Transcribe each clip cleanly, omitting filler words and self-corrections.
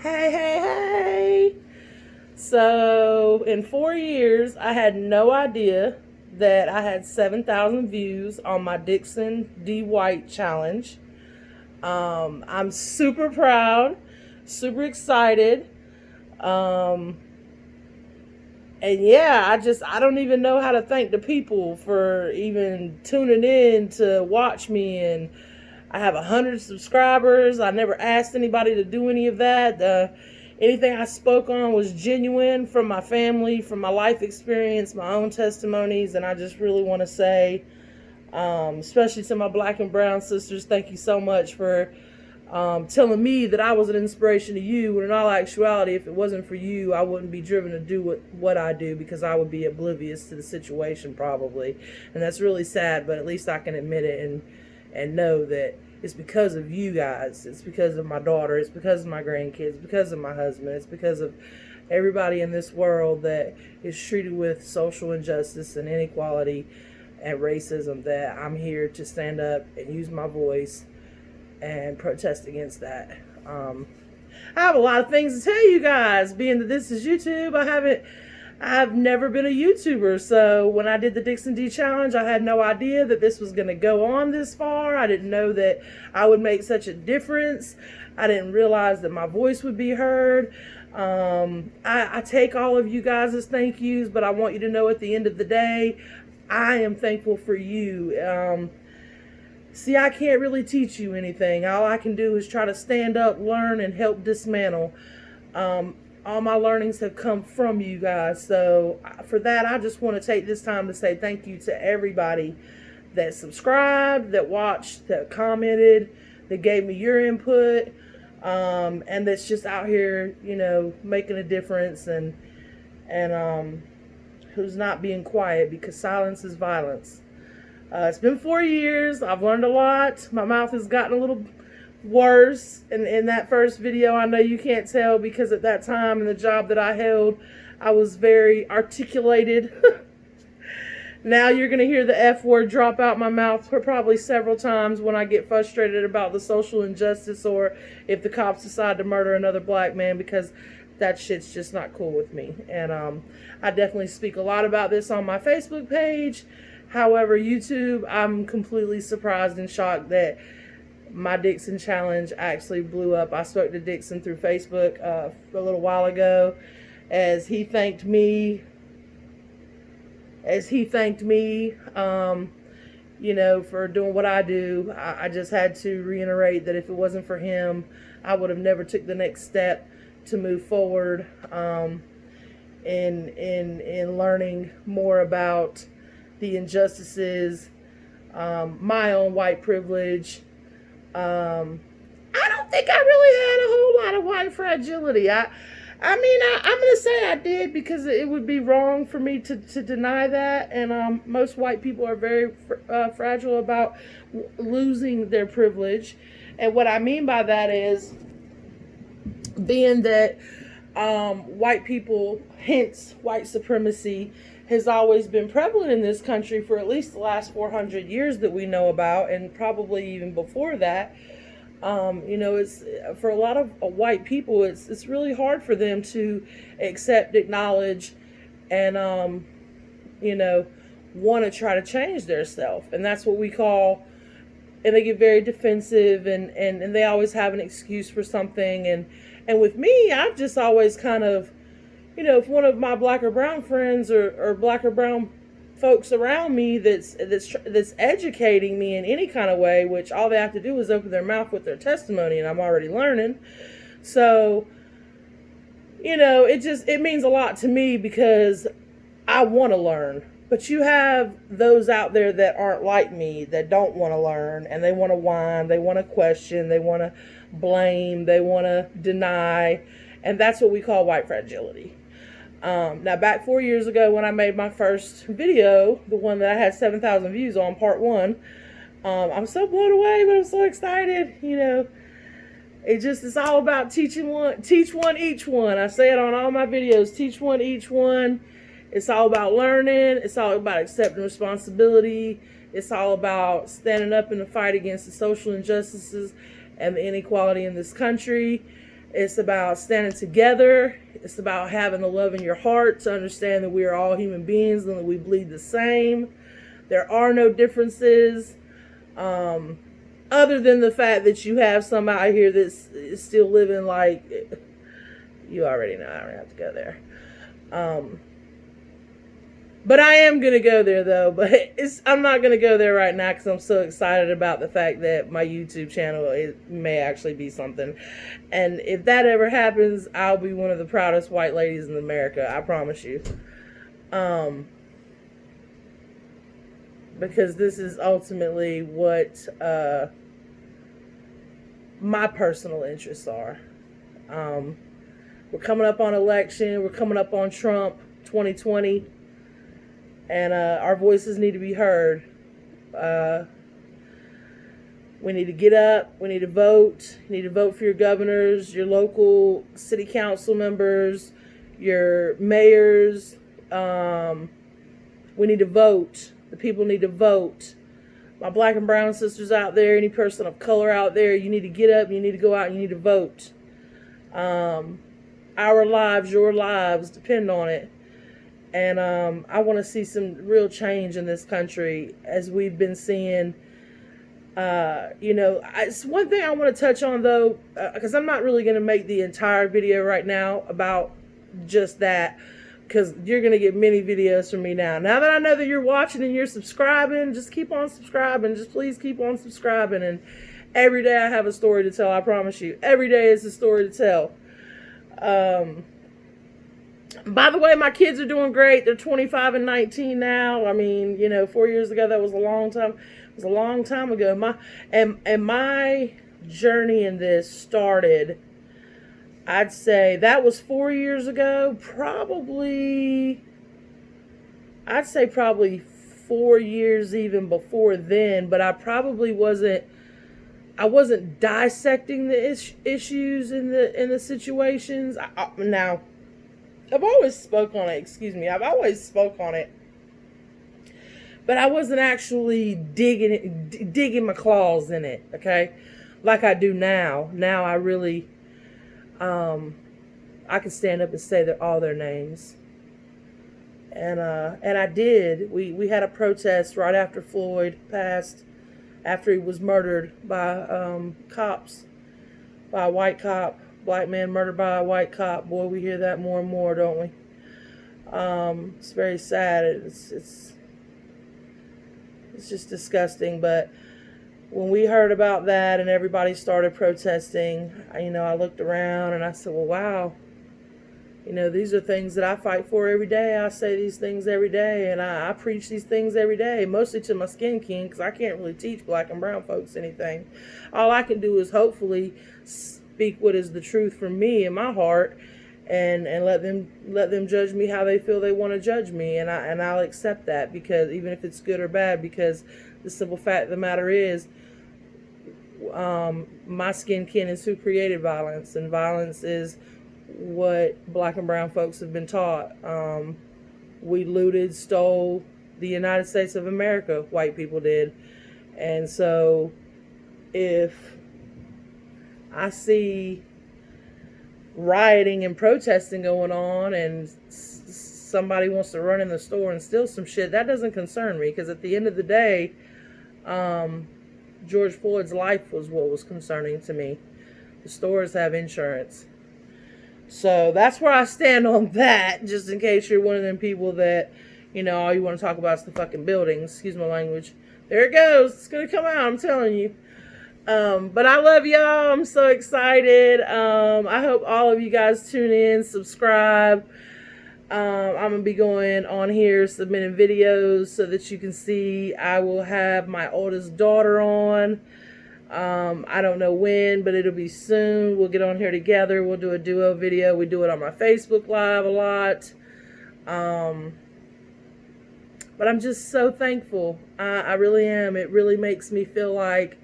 Hey. So, in 4 years, I had no idea that I had 7,000 views on my Dixon D. White challenge. I'm super proud, super excited. And yeah, I don't even know how to thank the people for even tuning in to watch me. And I have 100 subscribers. I never asked anybody to do any of that. Anything I spoke on was genuine from my family, from my life experience, my own testimonies. And I just really want to say, especially to my Black and brown sisters, thank you so much for telling me that I was an inspiration to you, when in all actuality, if it wasn't for you, I wouldn't be driven to do what I do, because I would be oblivious to the situation probably. And that's really sad, but at least I can admit it and know that it's because of you guys. It's because of my daughter. It's because of my grandkids. It's because of my husband. It's because of everybody in this world that is treated with social injustice and inequality and racism, that I'm here to stand up and use my voice and protest against that. I have a lot of things to tell you guys, being that this is YouTube. I've never been a YouTuber, so when I did the Dixon D challenge, I had no idea that this was going to go on this far. I didn't know that I would make such a difference. I didn't realize that my voice would be heard. I take all of you guys as thank yous, but I want you to know at the end of the day, I am thankful for you. See, I can't really teach you anything. All I can do is try to stand up, learn, and help dismantle. All my learnings have come from you guys. So for that, I just want to take this time to say thank you to everybody that subscribed, that watched, that commented, that gave me your input, and that's just out here, making a difference, and who's not being quiet, because silence is violence. It's been 4 years. I've learned a lot. My mouth has gotten a little worse. In that first video, I know you can't tell, because at that time in the job that I held, I was very articulated. Now you're going to hear the F word drop out my mouth for probably several times when I get frustrated about the social injustice, or if the cops decide to murder another black man, because that shit's just not cool with me. And I definitely speak a lot about this on my Facebook page. However, YouTube, I'm completely surprised and shocked that my Dixon challenge actually blew up. I spoke to Dixon through Facebook a little while ago, as he thanked me. For doing what I do. I just had to reiterate that if it wasn't for him, I would have never took the next step to move forward in learning more about the injustices, my own white privilege. I don't think I really had a whole lot of white fragility. I'm going to say I did, because it would be wrong for me to deny that. And most white people are very fragile about losing their privilege. And what I mean by that is, being that white people, hence white supremacy, has always been prevalent in this country for at least the last 400 years that we know about, and probably even before that. It's for a lot of white people, it's really hard for them to accept, acknowledge, and want to try to change their self. And that's what we call, and they get very defensive, and they always have an excuse for something. And with me, I've just always kind of, if one of my black or brown friends or black or brown folks around me that's educating me in any kind of way, which all they have to do is open their mouth with their testimony, and I'm already learning. So, it means a lot to me, because I want to learn. But you have those out there that aren't like me, that don't want to learn, and they want to whine, they want to question, they want to blame, they want to deny, and that's what we call white fragility. Now, back 4 years ago, when I made my first video, the one that I had 7,000 views on, part 1, I'm so blown away, but I'm so excited. It's all about teach one, each one. I say it on all my videos, teach one, each one. It's all about learning. It's all about accepting responsibility It's all about standing up in the fight against the social injustices and the inequality in this country. It's about standing together. It's about having the love in your heart to understand that we are all human beings and that we bleed the same. There are no differences, other than the fact that you have some out here that's still living like, you already know, I don't have to go there. But I am going to go there, though. But I'm not going to go there right now because I'm so excited about the fact that my YouTube channel may actually be something. And if that ever happens, I'll be one of the proudest white ladies in America. I promise you. Because this is ultimately what my personal interests are. We're coming up on election. We're coming up on Trump 2020. And our voices need to be heard. We need to get up. We need to vote. You need to vote for your governors, your local city council members, your mayors. We need to vote. The people need to vote. My black and brown sisters out there, any person of color out there, you need to get up. You need to go out and you need to vote. Our lives, your lives depend on it. And I want to see some real change in this country, as we've been seeing. It's one thing I want to touch on, though, because I'm not really going to make the entire video right now about just that, because you're going to get many videos from me now. Now that I know that you're watching and you're subscribing, just keep on subscribing. Just please keep on subscribing. And every day I have a story to tell, I promise you. Every day is a story to tell. By the way, my kids are doing great. They're 25 and 19 now. I mean, 4 years ago, that was a long time. It was a long time ago. My journey in this started, I'd say that was 4 years ago. I'd say probably 4 years even before then. But I probably wasn't dissecting the issues in the situations. Now, I've always spoke on it, I've always spoke on it, but I wasn't actually digging my claws in it, okay, like I do now. Now I really, I can stand up and say all their names, and I did. We had a protest right after Floyd passed, after he was murdered by cops, by a white cop. Black man murdered by a white cop. Boy, we hear that more and more, don't we? It's very sad. It's just disgusting. But when we heard about that and everybody started protesting, I looked around and I said, well, wow. These are things that I fight for every day. I say these things every day, and I preach these things every day, mostly to my skin king, because I can't really teach black and brown folks anything. All I can do is hopefully speak what is the truth from me in my heart, and let them judge me how they feel they want to judge me, and I'll accept that, because even if it's good or bad, because the simple fact of the matter is, my skin kin is who created violence, and violence is what black and brown folks have been taught. We looted, stole the United States of America, white people did. And so if I see rioting and protesting going on and somebody wants to run in the store and steal some shit, that doesn't concern me, because at the end of the day, George Floyd's life was what was concerning to me. The stores have insurance. So that's where I stand on that, just in case you're one of them people that, all you want to talk about is the fucking buildings. Excuse my language. There it goes. It's going to come out, I'm telling you. But I love y'all. I'm so excited. I hope all of you guys tune in, subscribe. I'm going to be going on here submitting videos so that you can see. I will have my oldest daughter on. I don't know when, but it'll be soon. We'll get on here together. We'll do a duo video. We do it on my Facebook Live a lot. But I'm just so thankful. I really am. It really makes me feel like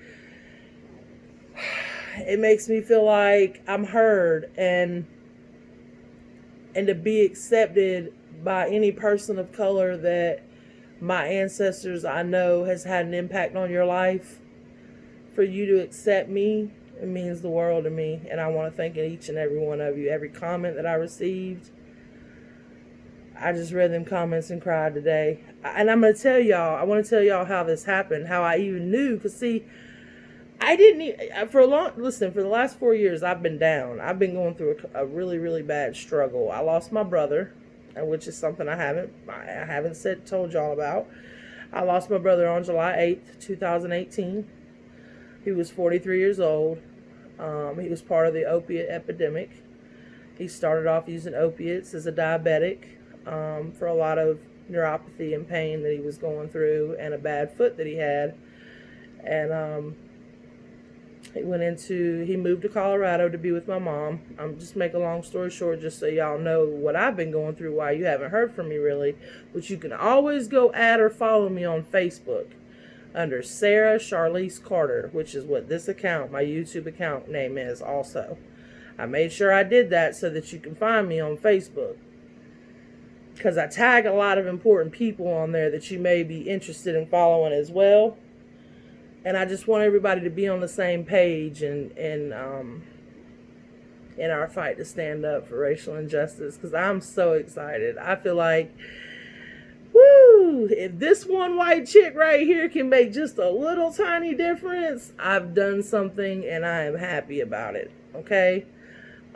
I'm heard, and to be accepted by any person of color that my ancestors, I know, has had an impact on your life. For you to accept me, it means the world to me. And I want to thank each and every one of you. Every comment that I received, I just read them comments and cried today. And I'm going to tell y'all, I want to tell y'all how this happened, how I even knew. Because see, I didn't, for the last 4 years, I've been down. I've been going through a really, really bad struggle. I lost my brother, which is something I haven't told y'all about. I lost my brother on July 8th, 2018. He was 43 years old. He was part of the opiate epidemic. He started off using opiates as a diabetic for a lot of neuropathy and pain that he was going through, and a bad foot that he had. And he moved to Colorado to be with my mom. I'm just make a long story short, just so y'all know what I've been going through, why you haven't heard from me really. Which you can always go add or follow me on Facebook under Sarah Charlize Carter, which is what this account, my YouTube account name is also. I made sure I did that so that you can find me on Facebook, because I tag a lot of important people on there that you may be interested in following as well. And I just want everybody to be on the same page in our fight to stand up for racial injustice, because I'm so excited. I feel like, woo, if this one white chick right here can make just a little tiny difference, I've done something and I am happy about it. Okay?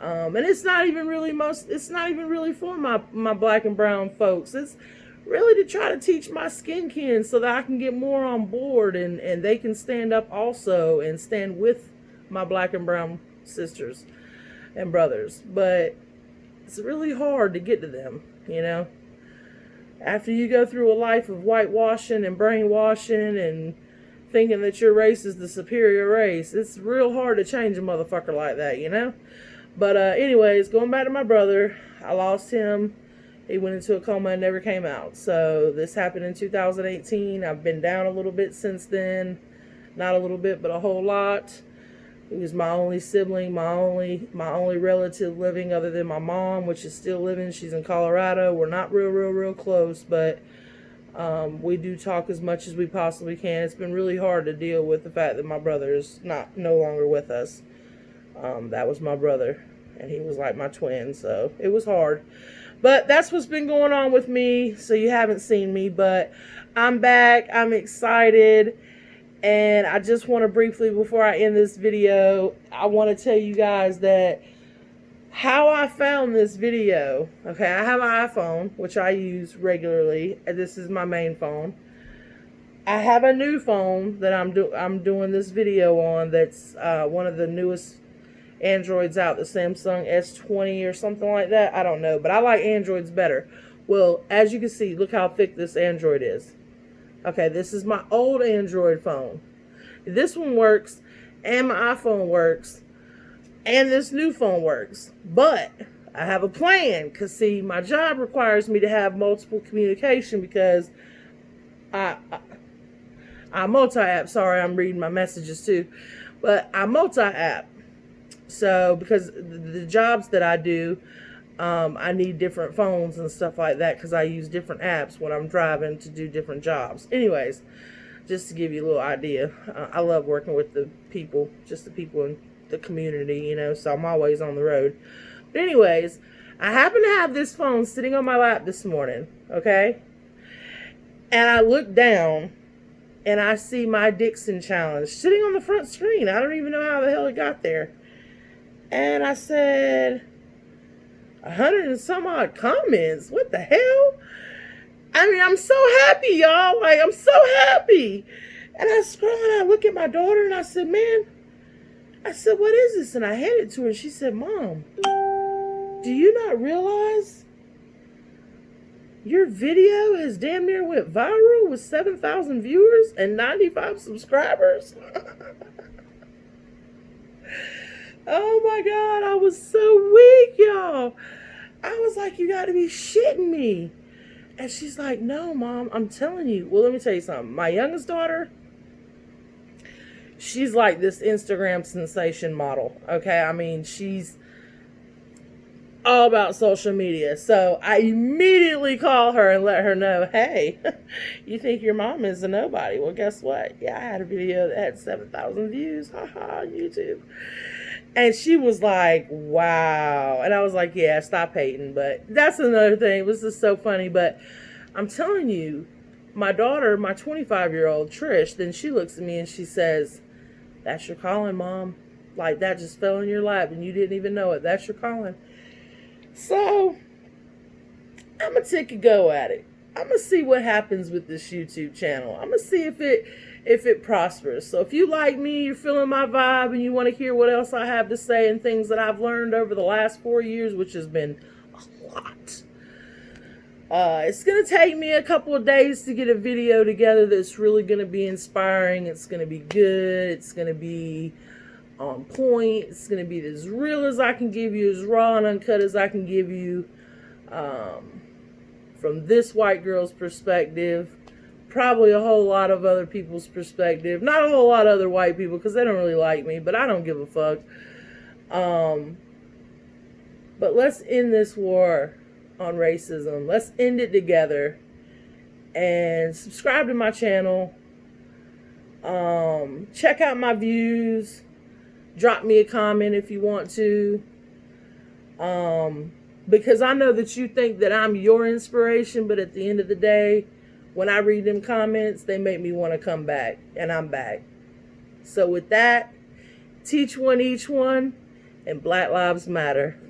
And it's not even really for my black and brown folks. It's really to try to teach my skin kin so that I can get more on board and they can stand up also and stand with my black and brown sisters and brothers. But it's really hard to get to them, you know. After you go through a life of whitewashing and brainwashing and thinking that your race is the superior race, it's real hard to change a motherfucker like that, you know. But anyways, going back to my brother, I lost him. He went into a coma and never came out. So this happened in 2018. I've been down a little bit since then. Not a little bit, but a whole lot. He was my only sibling, my only relative living other than my mom, which is still living. She's in Colorado. We're not real close, but we do talk as much as we possibly can. It's been really hard to deal with the fact that my brother is no longer with us. That was my brother, and he was like my twin, so it was hard. But that's what's been going on with me. So you haven't seen me, but I'm back. I'm excited. And I just want to briefly, before I end this video, I want to tell you guys that how I found this video. Okay, I have an iPhone, which I use regularly. This is my main phone. I have a new phone that I'm doing this video on. That's one of the newest Androids out, the Samsung S20 or something like that. I don't know, but I like Androids better. Well, as you can see, look how thick this Android is. Okay, this is my old Android phone. This one works, and my iPhone works, and this new phone works. But I have a plan, because see, my job requires me to have multiple communication, because I multi-app. Sorry, I'm reading my messages too. But I multi-app. So, because the jobs that I do, I need different phones and stuff like that, because I use different apps when I'm driving to do different jobs. Anyways, just to give you a little idea, I love working with the people, just the people in the community, you know, so I'm always on the road. But anyways, I happen to have this phone sitting on my lap this morning, okay? And I look down, and I see my Dixon challenge sitting on the front screen. I don't even know how the hell it got there. And I said, 100 and some odd comments. What the hell? I mean, I'm so happy, y'all. Like, I'm so happy. And I scroll and I look at my daughter and I said, man, I said, what is this? And I handed it to her and she said, Mom, do you not realize your video has damn near went viral with 7,000 viewers and 95 subscribers? Oh my God, I was so weak, y'all. I was like, you got to be shitting me. And she's like, no, Mom, I'm telling you. Well, let me tell you something. My youngest daughter, she's like this Instagram sensation model, okay? I mean, she's all about social media. So I immediately call her and let her know, hey, you think your mom is a nobody. Well, guess what? Yeah, I had a video that had 7,000 views. Haha, YouTube. And she was like, wow. And I was like, yeah, stop hating. But that's another thing. This is so funny. But I'm telling you, my daughter, my 25-year-old Trish, then she looks at me and she says, that's your calling, Mom. Like, that just fell in your lap and you didn't even know it. That's your calling. So I'm going to take a go at it. I'm going to see what happens with this YouTube channel. I'm going to see if it prospers. So if you like me, you're feeling my vibe, and you want to hear what else I have to say and things that I've learned over the last 4 years, which has been a lot. It's going to take me a couple of days to get a video together that's really going to be inspiring. It's going to be good. It's going to be on point. It's going to be as real as I can give you, as raw and uncut as I can give you, from this white girl's perspective, probably a whole lot of other people's perspective, not a whole lot of other white people because they don't really like me, but I don't give a fuck. But let's end this war on racism. Let's end it together, and subscribe to my channel. Check out my views. Drop me a comment if you want to. Because I know that you think that I'm your inspiration, but at the end of the day, when I read them comments, they make me want to come back, and I'm back. So with that, teach one, each one, and Black Lives Matter.